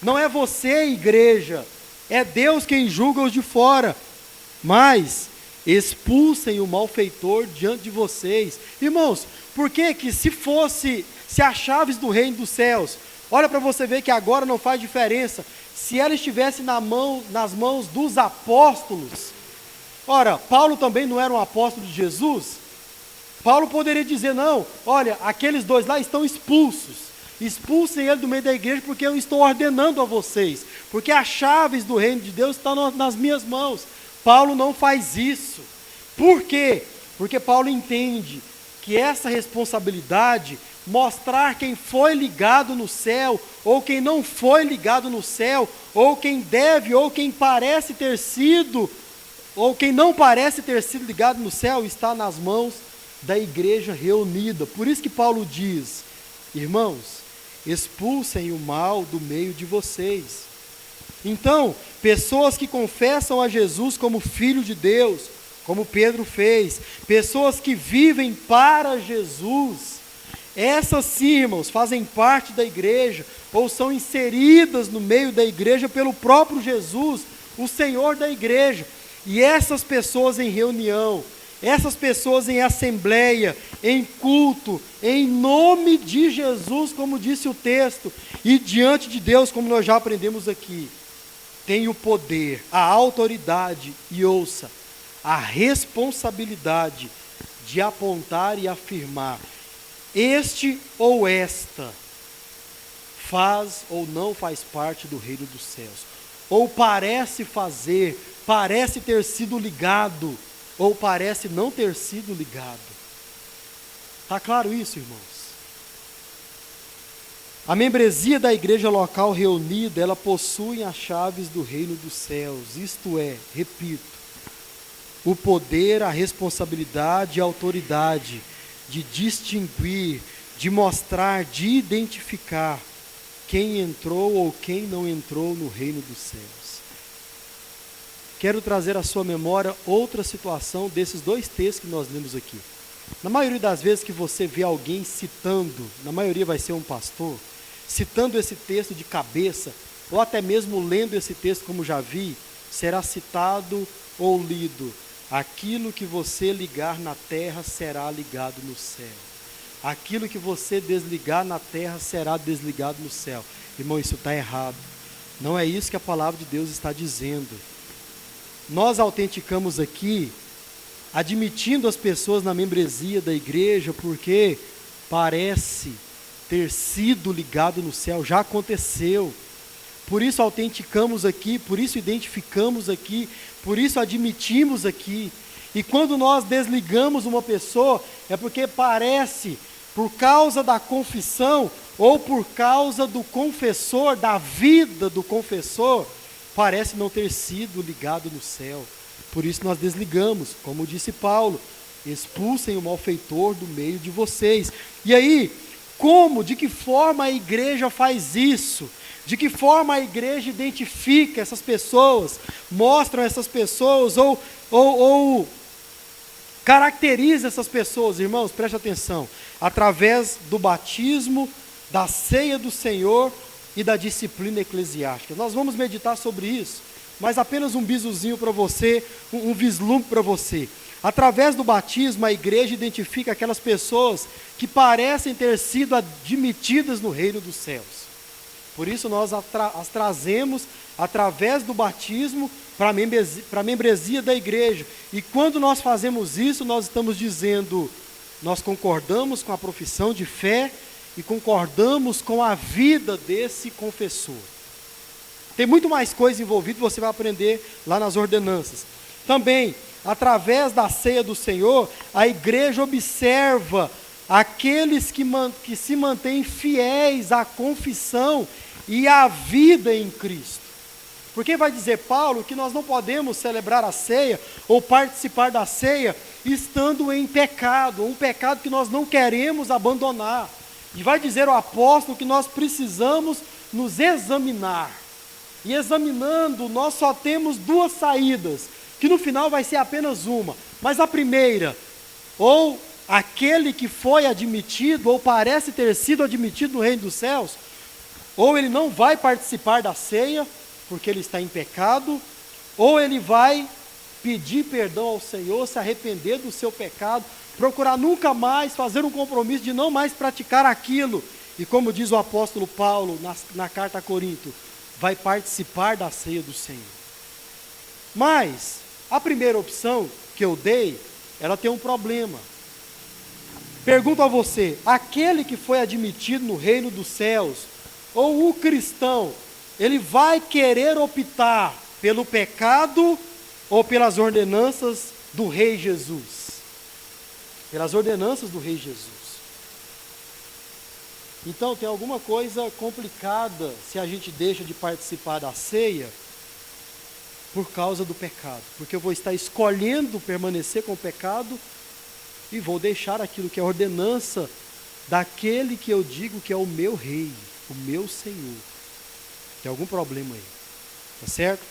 Não é você, igreja. É Deus quem julga os de fora. Mas expulsem o malfeitor diante de vocês. Irmãos, por que se as chaves do reino dos céus, olha para você ver que agora não faz diferença, se ela estivesse nas mãos dos apóstolos, ora, Paulo também não era um apóstolo de Jesus? Paulo poderia dizer, não, olha, aqueles dois lá estão expulsos, expulsem ele do meio da igreja porque eu estou ordenando a vocês, porque as chaves do reino de Deus estão nas minhas mãos. Paulo não faz isso. Por quê? Porque Paulo entende que essa responsabilidade, mostrar quem foi ligado no céu, ou quem não foi ligado no céu, ou quem deve, ou quem parece ter sido, ou quem não parece ter sido ligado no céu, está nas mãos da igreja reunida. Por isso que Paulo diz, irmãos, expulsem o mal do meio de vocês. Então, pessoas que confessam a Jesus como Filho de Deus, como Pedro fez, pessoas que vivem para Jesus, essas sim, irmãos, fazem parte da igreja, ou são inseridas no meio da igreja pelo próprio Jesus, o Senhor da igreja. E essas pessoas em reunião, essas pessoas em assembleia, em culto, em nome de Jesus, como disse o texto, e diante de Deus, como nós já aprendemos aqui, tem o poder, a autoridade e ouça, a responsabilidade de apontar e afirmar, este ou esta faz ou não faz parte do reino dos céus, ou parece fazer, parece ter sido ligado, ou parece não ter sido ligado. Está claro isso, irmãos? A membresia da igreja local reunida, ela possui as chaves do reino dos céus, isto é, repito, o poder, a responsabilidade e a autoridade de distinguir, de mostrar, de identificar quem entrou ou quem não entrou no reino dos céus. Quero trazer à sua memória outra situação desses dois textos que nós lemos aqui. Na maioria das vezes que você vê alguém citando, na maioria vai ser um pastor, citando esse texto de cabeça, ou até mesmo lendo esse texto como já vi, será citado ou lido, aquilo que você ligar na terra será ligado no céu. Aquilo que você desligar na terra será desligado no céu. Irmão, isso está errado. Não é isso que a palavra de Deus está dizendo. Nós autenticamos aqui, admitindo as pessoas na membresia da igreja, porque parece ter sido ligado no céu, já aconteceu. Por isso autenticamos aqui, por isso identificamos aqui, por isso admitimos aqui. E quando nós desligamos uma pessoa, é porque parece, por causa da confissão, ou por causa do confessor, da vida do confessor, parece não ter sido ligado no céu. Por isso nós desligamos, como disse Paulo, expulsem o malfeitor do meio de vocês. E aí, como, de que forma a igreja faz isso? De que forma a igreja identifica essas pessoas, mostram essas pessoas, ou caracteriza essas pessoas? Irmãos, preste atenção, através do batismo, da ceia do Senhor e da disciplina eclesiástica. Nós vamos meditar sobre isso, mas apenas um bizuzinho para você, um vislumbre para você. Através do batismo, a igreja identifica aquelas pessoas que parecem ter sido admitidas no reino dos céus. Por isso nós as trazemos através do batismo para a membresia da igreja. E quando nós fazemos isso, nós estamos dizendo, nós concordamos com a profissão de fé e concordamos com a vida desse confessor. Tem muito mais coisa envolvida, você vai aprender lá nas ordenanças. Também, através da ceia do Senhor, a igreja observa aqueles que se mantêm fiéis à confissão e à vida em Cristo. Porque vai dizer Paulo que nós não podemos celebrar a ceia ou participar da ceia estando em pecado, um pecado que nós não queremos abandonar. E vai dizer o apóstolo que nós precisamos nos examinar. E examinando, nós só temos duas saídas, que no final vai ser apenas uma. Mas a primeira, ou aquele que foi admitido, ou parece ter sido admitido no reino dos céus, ou ele não vai participar da ceia, porque ele está em pecado, ou ele vai pedir perdão ao Senhor, se arrepender do seu pecado, procurar nunca mais fazer um compromisso de não mais praticar aquilo. E como diz o apóstolo Paulo na carta a Corinto, vai participar da ceia do Senhor. Mas a primeira opção que eu dei, ela tem um problema. Pergunto a você, aquele que foi admitido no reino dos céus, ou o cristão, ele vai querer optar pelo pecado ou pelas ordenanças do Rei Jesus? Pelas ordenanças do Rei Jesus. Então tem alguma coisa complicada se a gente deixa de participar da ceia por causa do pecado. Porque eu vou estar escolhendo permanecer com o pecado e vou deixar aquilo que é ordenança daquele que eu digo que é o meu Rei, o meu Senhor. Tem algum problema aí, tá certo?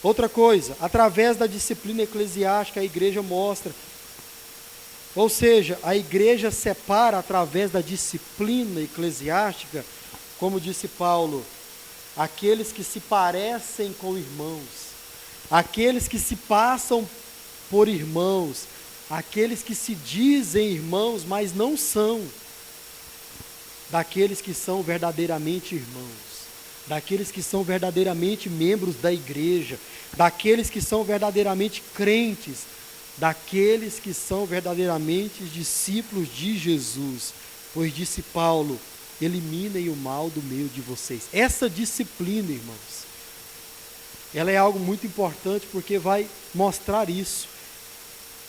Outra coisa, através da disciplina eclesiástica a igreja mostra, ou seja, a igreja separa através da disciplina eclesiástica, como disse Paulo, aqueles que se parecem com irmãos, aqueles que se passam por irmãos, aqueles que se dizem irmãos, mas não são, daqueles que são verdadeiramente irmãos, daqueles que são verdadeiramente membros da igreja, daqueles que são verdadeiramente crentes, daqueles que são verdadeiramente discípulos de Jesus. Pois disse Paulo, eliminem o mal do meio de vocês. Essa disciplina, irmãos, ela é algo muito importante porque vai mostrar isso.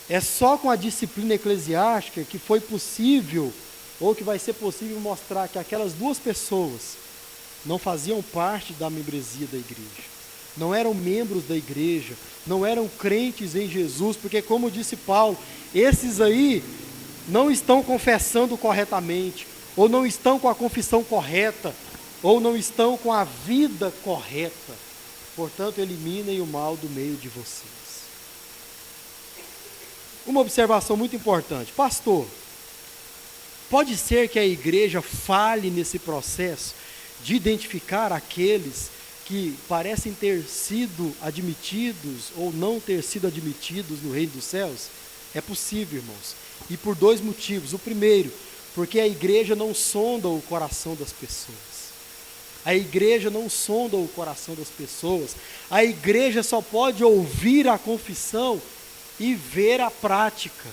É só com a disciplina eclesiástica que foi possível, ou que vai ser possível mostrar que aquelas duas pessoas não faziam parte da membresia da igreja, não eram membros da igreja, não eram crentes em Jesus, porque como disse Paulo, esses aí não estão confessando corretamente, ou não estão com a confissão correta, ou não estão com a vida correta. Portanto, eliminem o mal do meio de vocês. Uma observação muito importante. Pastor, pode ser que a igreja falhe nesse processo de identificar aqueles que parecem ter sido admitidos ou não ter sido admitidos no reino dos céus? É possível, irmãos. E por dois motivos. O primeiro, porque a igreja não sonda o coração das pessoas. A igreja não sonda o coração das pessoas. A igreja só pode ouvir a confissão e ver a prática,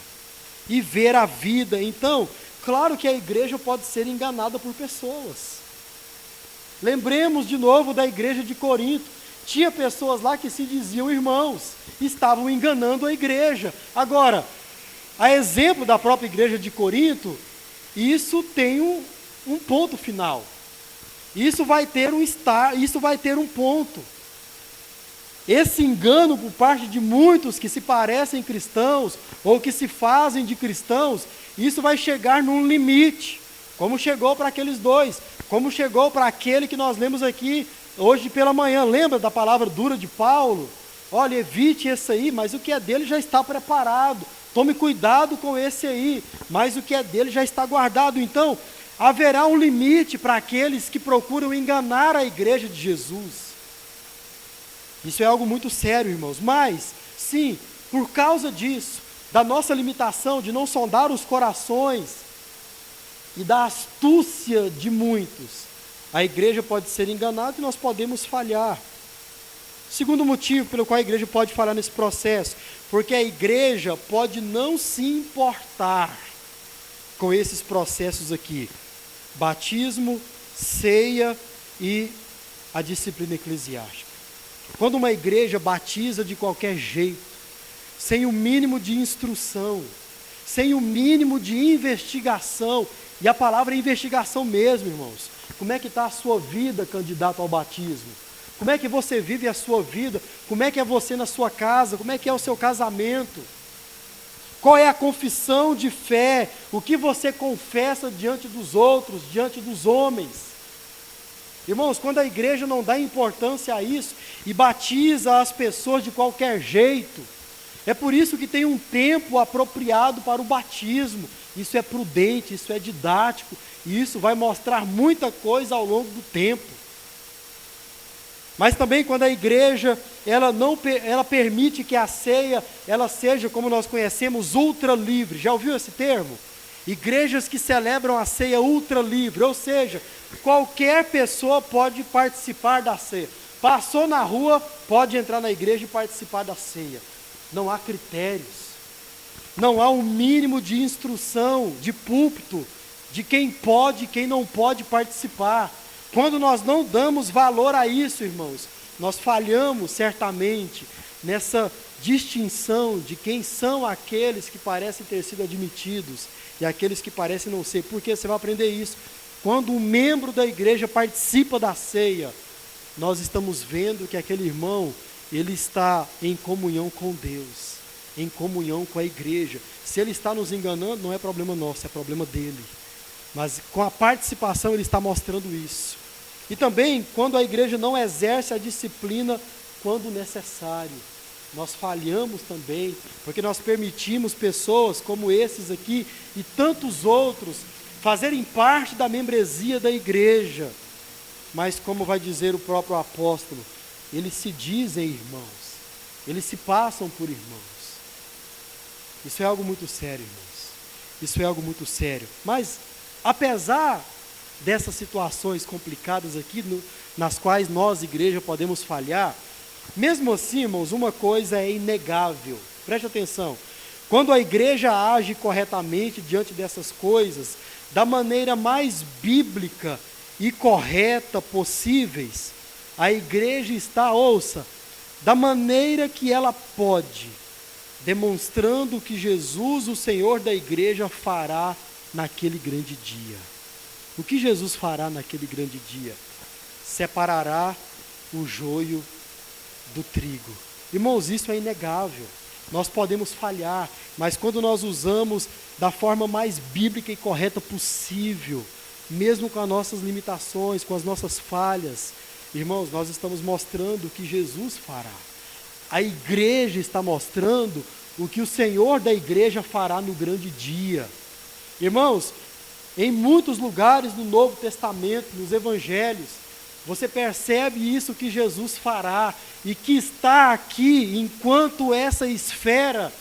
e ver a vida. Então, claro que a igreja pode ser enganada por pessoas. Lembremos de novo da igreja de Corinto. Tinha pessoas lá que se diziam irmãos, estavam enganando a igreja. Agora, a exemplo da própria igreja de Corinto, isso tem um ponto final. Isso vai ter um ponto. Esse engano por parte de muitos que se parecem cristãos ou que se fazem de cristãos, isso vai chegar num limite, como chegou para aqueles dois, como chegou para aquele que nós lemos aqui hoje pela manhã. Lembra da palavra dura de Paulo? Olha, evite esse aí, mas o que é dele já está preparado. Tome cuidado com esse aí, mas o que é dele já está guardado. Então, haverá um limite para aqueles que procuram enganar a igreja de Jesus. Isso é algo muito sério, irmãos. Mas, sim, por causa disso, da nossa limitação de não sondar os corações e da astúcia de muitos, a igreja pode ser enganada e nós podemos falhar. Segundo motivo pelo qual a igreja pode falhar nesse processo, porque a igreja pode não se importar com esses processos aqui. batismo, ceia e a disciplina eclesiástica. Quando uma igreja batiza de qualquer jeito, sem o mínimo de instrução, sem o mínimo de investigação, e a palavra é investigação mesmo, irmãos. Como é que está a sua vida, candidato ao batismo? Como é que você vive a sua vida? Como é que é você na sua casa? Como é que é o seu casamento? Qual é a confissão de fé? O que você confessa diante dos outros, diante dos homens? Irmãos, quando a igreja não dá importância a isso e batiza as pessoas de qualquer jeito, é por isso que tem um tempo apropriado para o batismo. Isso é prudente, isso é didático, e isso vai mostrar muita coisa ao longo do tempo. Mas também quando a igreja, ela permite que a ceia, ela seja, como nós conhecemos, ultra livre. Já ouviu esse termo? Igrejas que celebram a ceia ultra livre, ou seja, qualquer pessoa pode participar da ceia. Passou na rua, pode entrar na igreja e participar da ceia. Não há critérios, não há um mínimo de instrução, de púlpito, de quem pode e quem não pode participar. Quando nós não damos valor a isso, irmãos, nós falhamos certamente nessa distinção de quem são aqueles que parecem ter sido admitidos e aqueles que parecem não ser. Porque você vai aprender isso. Quando um membro da igreja participa da ceia, nós estamos vendo que aquele irmão, ele está em comunhão com Deus, em comunhão com a igreja. Se ele está nos enganando, não é problema nosso, é problema dele. Mas com a participação ele está mostrando isso. E também quando a igreja não exerce a disciplina quando necessário. Nós falhamos também, porque nós permitimos pessoas como esses aqui e tantos outros fazerem parte da membresia da igreja. Mas como vai dizer o próprio apóstolo, eles se dizem irmãos, eles se passam por irmãos. Isso é algo muito sério, irmãos. Isso é algo muito sério. Mas, apesar dessas situações complicadas aqui, nas quais nós, igreja, podemos falhar, mesmo assim, irmãos, uma coisa é inegável. Preste atenção. Quando a igreja age corretamente diante dessas coisas, da maneira mais bíblica e correta possíveis, a igreja está, ouça, da maneira que ela pode, demonstrando o que Jesus, o Senhor da igreja, fará naquele grande dia. O que Jesus fará naquele grande dia? Separará o joio do trigo. Irmãos, isso é inegável. Nós podemos falhar, mas quando nós usamos da forma mais bíblica e correta possível, mesmo com as nossas limitações, com as nossas falhas, irmãos, nós estamos mostrando o que Jesus fará. A igreja está mostrando o que o Senhor da igreja fará no grande dia. Irmãos, em muitos lugares do Novo Testamento, nos Evangelhos, você percebe isso que Jesus fará e que está aqui enquanto essa esfera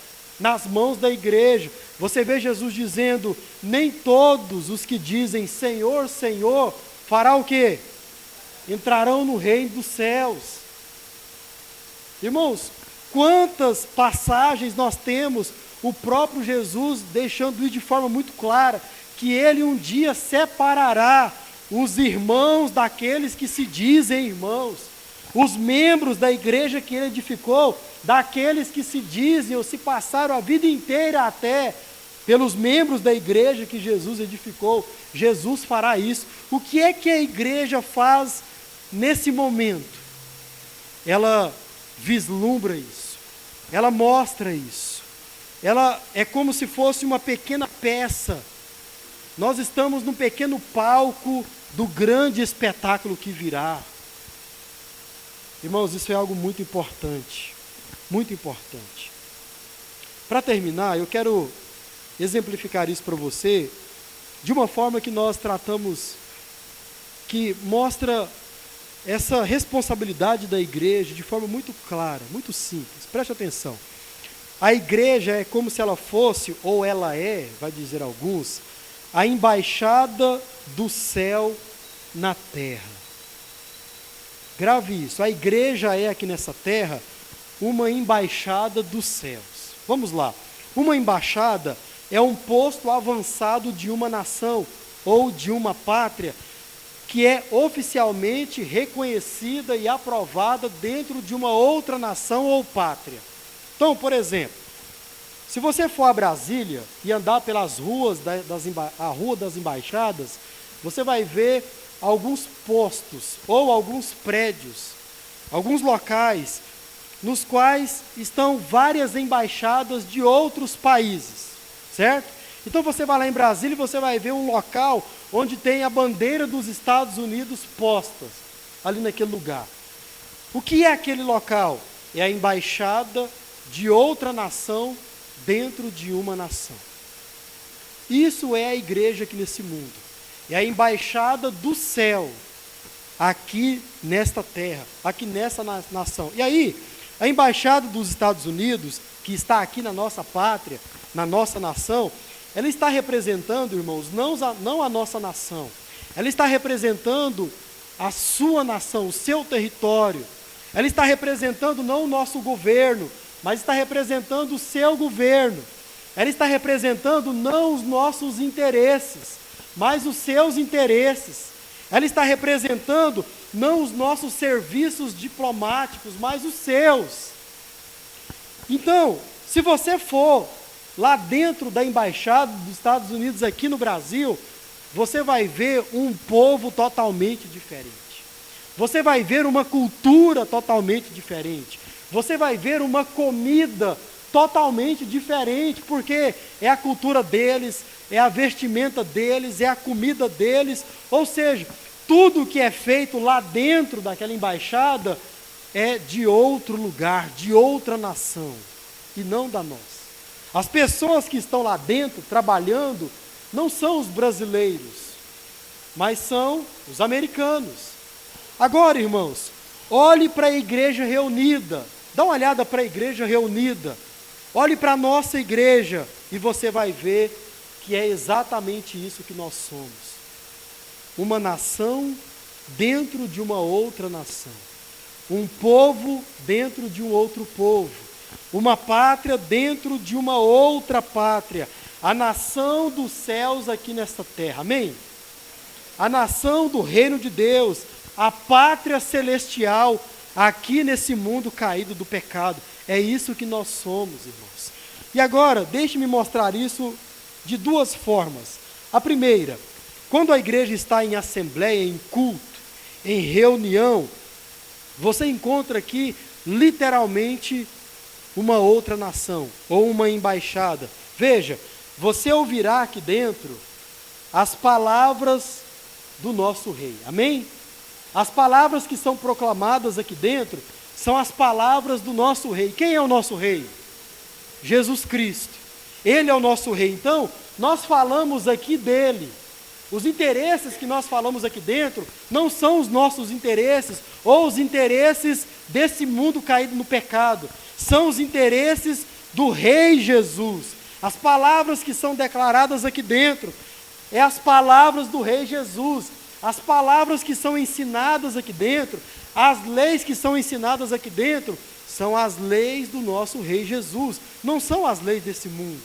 nas mãos da igreja. Você vê Jesus dizendo, nem todos os que dizem Senhor, Senhor, fará o quê? Entrarão no reino dos céus. Irmãos, quantas passagens nós temos, o próprio Jesus deixando isso de forma muito clara, que ele um dia separará os irmãos daqueles que se dizem irmãos, os membros da igreja que ele edificou, daqueles que se dizem ou se passaram a vida inteira até pelos membros da igreja que Jesus edificou. Jesus fará isso. O que é que a igreja faz nesse momento? Ela vislumbra isso, ela mostra isso, ela é como se fosse uma pequena peça. Nós estamos num pequeno palco do grande espetáculo que virá. Irmãos, isso é algo muito importante, muito importante. Para terminar, eu quero exemplificar isso para você de uma forma que nós tratamos, que mostra essa responsabilidade da igreja de forma muito clara, muito simples. Preste atenção. A igreja é como se ela fosse, ou ela é, vai dizer alguns, a embaixada do céu na terra. Grave isso, a igreja é aqui nessa terra uma embaixada dos céus. Vamos lá, uma embaixada é um posto avançado de uma nação, ou de uma pátria que é oficialmente reconhecida e aprovada dentro de uma outra nação ou pátria. Então, por exemplo, se você for a Brasília e andar pelas ruas, a Rua das Embaixadas, você vai ver alguns postos ou alguns prédios, alguns locais, nos quais estão várias embaixadas de outros países, certo? Então você vai lá em Brasília e você vai ver um local onde tem a bandeira dos Estados Unidos postas, ali naquele lugar. O que é aquele local? É a embaixada de outra nação dentro de uma nação. Isso é a igreja aqui nesse mundo. É a embaixada do céu, aqui nesta terra, aqui nessa nação. E aí, a embaixada dos Estados Unidos, que está aqui na nossa pátria, na nossa nação, ela está representando, irmãos, não a nossa nação. Ela está representando a sua nação, o seu território. Ela está representando não o nosso governo, mas está representando o seu governo. Ela está representando não os nossos interesses, mas os seus interesses. Ela está representando não os nossos serviços diplomáticos, mas os seus. Então, se você for lá dentro da embaixada dos Estados Unidos aqui no Brasil, você vai ver um povo totalmente diferente. Você vai ver uma cultura totalmente diferente. Você vai ver uma comida totalmente diferente, porque é a cultura deles, é a vestimenta deles, é a comida deles, ou seja, tudo que é feito lá dentro daquela embaixada é de outro lugar, de outra nação, e não da nossa. As pessoas que estão lá dentro trabalhando não são os brasileiros, mas são os americanos. Agora, irmãos, olhe para a igreja reunida, dá uma olhada para a igreja reunida, olhe para a nossa igreja e você vai ver que é exatamente isso que nós somos. Uma nação dentro de uma outra nação, um povo dentro de um outro povo, uma pátria dentro de uma outra pátria, a nação dos céus aqui nesta terra, amém? A nação do reino de Deus, a pátria celestial aqui nesse mundo caído do pecado, é isso que nós somos, irmãos. E agora, deixe-me mostrar isso de duas formas. A primeira, quando a igreja está em assembleia, em culto, em reunião, você encontra aqui literalmente uma outra nação, ou uma embaixada. Veja, você ouvirá aqui dentro as palavras do nosso rei, amém? As palavras que são proclamadas aqui dentro são as palavras do nosso rei. Quem é o nosso rei? Jesus Cristo. Ele é o nosso rei. Então, nós falamos aqui dele. Os interesses que nós falamos aqui dentro não são os nossos interesses ou os interesses desse mundo caído no pecado. São os interesses do Rei Jesus. As palavras que são declaradas aqui dentro é as palavras do Rei Jesus. As palavras que são ensinadas aqui dentro, as leis que são ensinadas aqui dentro, são as leis do nosso Rei Jesus. Não são as leis desse mundo.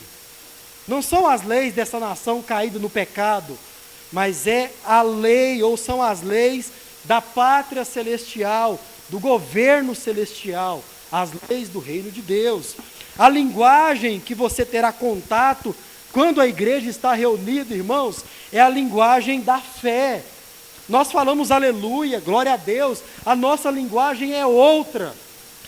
Não são as leis dessa nação caída no pecado, mas é a lei, ou são as leis da pátria celestial, do governo celestial, as leis do reino de Deus. A linguagem que você terá contato quando a igreja está reunida, irmãos, é a linguagem da fé. Nós falamos aleluia, glória a Deus, a nossa linguagem é outra,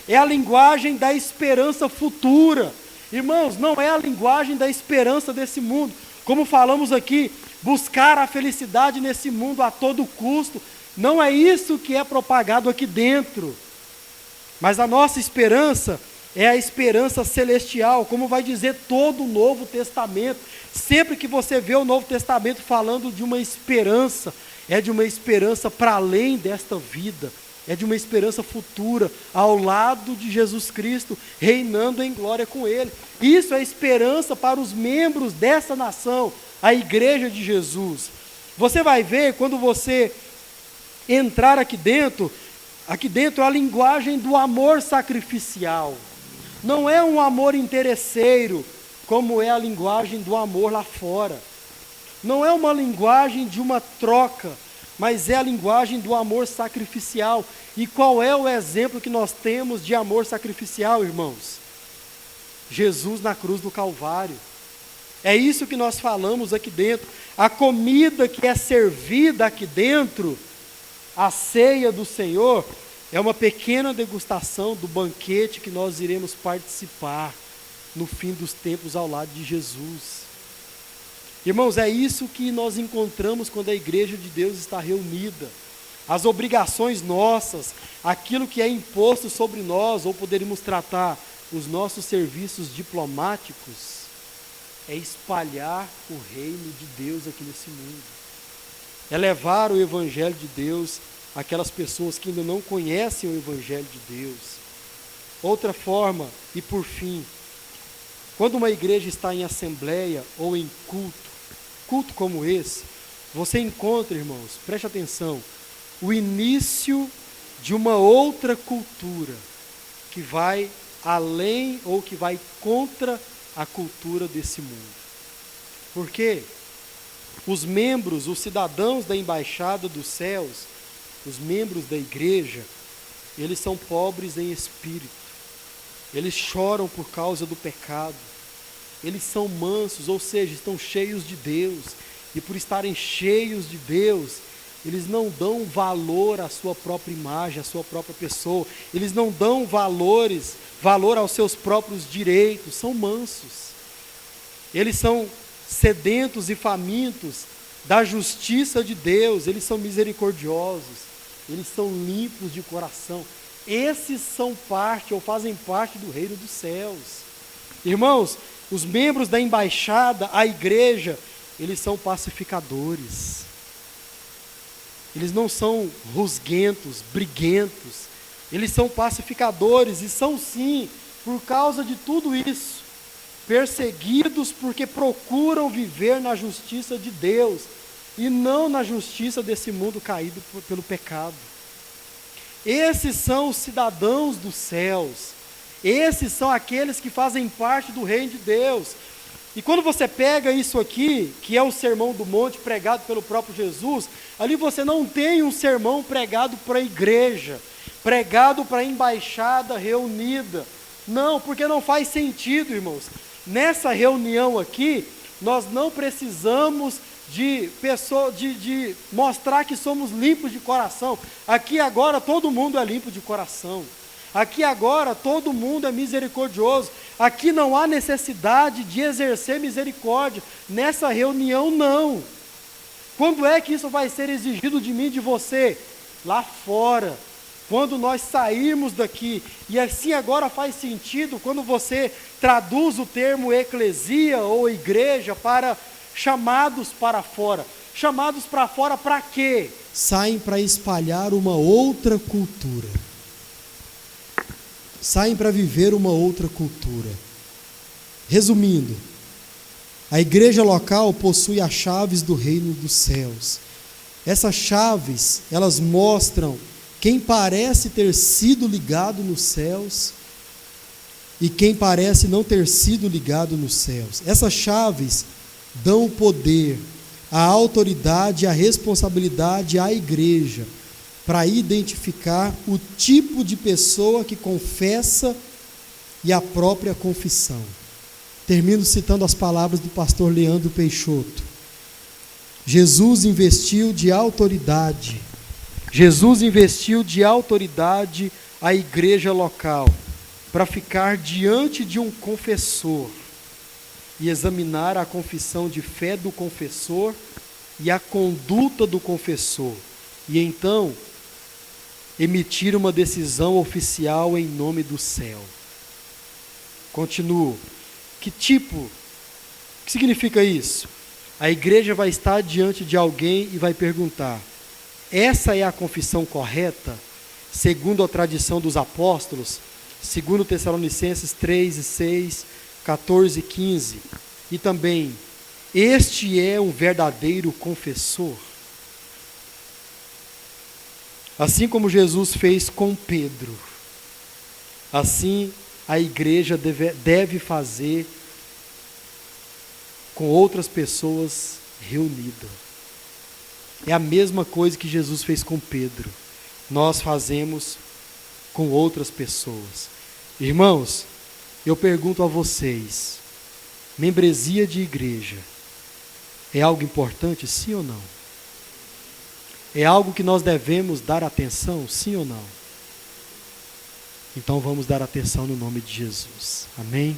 é a linguagem da esperança futura. Irmãos, não é a linguagem da esperança desse mundo, como falamos aqui, buscar a felicidade nesse mundo a todo custo, não é isso que é propagado aqui dentro, mas a nossa esperança é a esperança celestial, como vai dizer todo o Novo Testamento. Sempre que você vê o Novo Testamento falando de uma esperança, é de uma esperança para além desta vida, é de uma esperança futura, ao lado de Jesus Cristo, reinando em glória com Ele. Isso é esperança para os membros dessa nação, a igreja de Jesus. Você vai ver, quando você entrar aqui dentro é a linguagem do amor sacrificial. Não é um amor interesseiro, como é a linguagem do amor lá fora. não é uma linguagem de uma troca, mas é a linguagem do amor sacrificial. E qual é o exemplo que nós temos de amor sacrificial, irmãos? Jesus na cruz do Calvário. É isso que nós falamos aqui dentro. A comida que é servida aqui dentro, a ceia do Senhor, é uma pequena degustação do banquete que nós iremos participar no fim dos tempos ao lado de Jesus. Irmãos, é isso que nós encontramos quando a igreja de Deus está reunida. As obrigações nossas, aquilo que é imposto sobre nós, ou poderíamos tratar os nossos serviços diplomáticos, é espalhar o reino de Deus aqui nesse mundo. É levar o evangelho de Deus àquelas pessoas que ainda não conhecem o evangelho de Deus. Outra forma, e por fim, quando uma igreja está em assembleia ou em culto como esse, você encontra, irmãos, preste atenção, o início de uma outra cultura que vai além ou que vai contra a cultura desse mundo. Por quê? Os membros, os cidadãos da embaixada dos céus, os membros da igreja, eles são pobres em espírito. Eles choram por causa do pecado. Eles são mansos, ou seja, estão cheios de Deus. E por estarem cheios de Deus, eles não dão valor à sua própria imagem, à sua própria pessoa. Eles não dão valor aos seus próprios direitos. São mansos. Eles são sedentos e famintos da justiça de Deus. Eles são misericordiosos. Eles são limpos de coração. Esses são parte ou fazem parte do reino dos céus. Irmãos, os membros da embaixada, a igreja, eles são pacificadores. Eles não são rusguentos, briguentos. Eles são pacificadores e são sim, por causa de tudo isso, perseguidos porque procuram viver na justiça de Deus e não na justiça desse mundo caído pelo pecado. Esses são os cidadãos dos céus. Esses são aqueles que fazem parte do reino de Deus. E quando você pega isso aqui, que é o sermão do monte pregado pelo próprio Jesus, ali você não tem um sermão pregado para a igreja, pregado para a embaixada reunida. Não, porque não faz sentido, irmãos. Nessa reunião aqui, nós não precisamos de mostrar que somos limpos de coração. Aqui agora todo mundo é limpo de coração. Aqui agora todo mundo é misericordioso. Aqui não há necessidade de exercer misericórdia. Nessa reunião não. Quando é que isso vai ser exigido de mim e de você? Lá fora. Quando nós sairmos daqui. E assim agora faz sentido quando você traduz o termo eclesia ou igreja para chamados para fora. Chamados para fora para quê? Saem para espalhar uma outra cultura. Saem para viver uma outra cultura. Resumindo, a igreja local possui as chaves do reino dos céus. Essas chaves, elas mostram quem parece ter sido ligado nos céus e quem parece não ter sido ligado nos céus. Essas chaves dão o poder, a autoridade e a responsabilidade à igreja para identificar o tipo de pessoa que confessa e a própria confissão. Termino citando as palavras do pastor Leandro Peixoto. Jesus investiu de autoridade a igreja local para ficar diante de um confessor e examinar a confissão de fé do confessor e a conduta do confessor, e então emitir uma decisão oficial em nome do céu. Continuo. Que significa isso? A igreja vai estar diante de alguém e vai perguntar: essa é a confissão correta, segundo a tradição dos apóstolos, segundo Tessalonicenses 3 e 6, 14 e 15, e também, este é um verdadeiro confessor? Assim como Jesus fez com Pedro, assim a igreja deve fazer com outras pessoas reunida. É a mesma coisa que Jesus fez com Pedro. Nós fazemos com outras pessoas. Irmãos, eu pergunto a vocês, membresia de igreja é algo importante, sim ou não? É algo que nós devemos dar atenção, sim ou não? Então vamos dar atenção no nome de Jesus. Amém?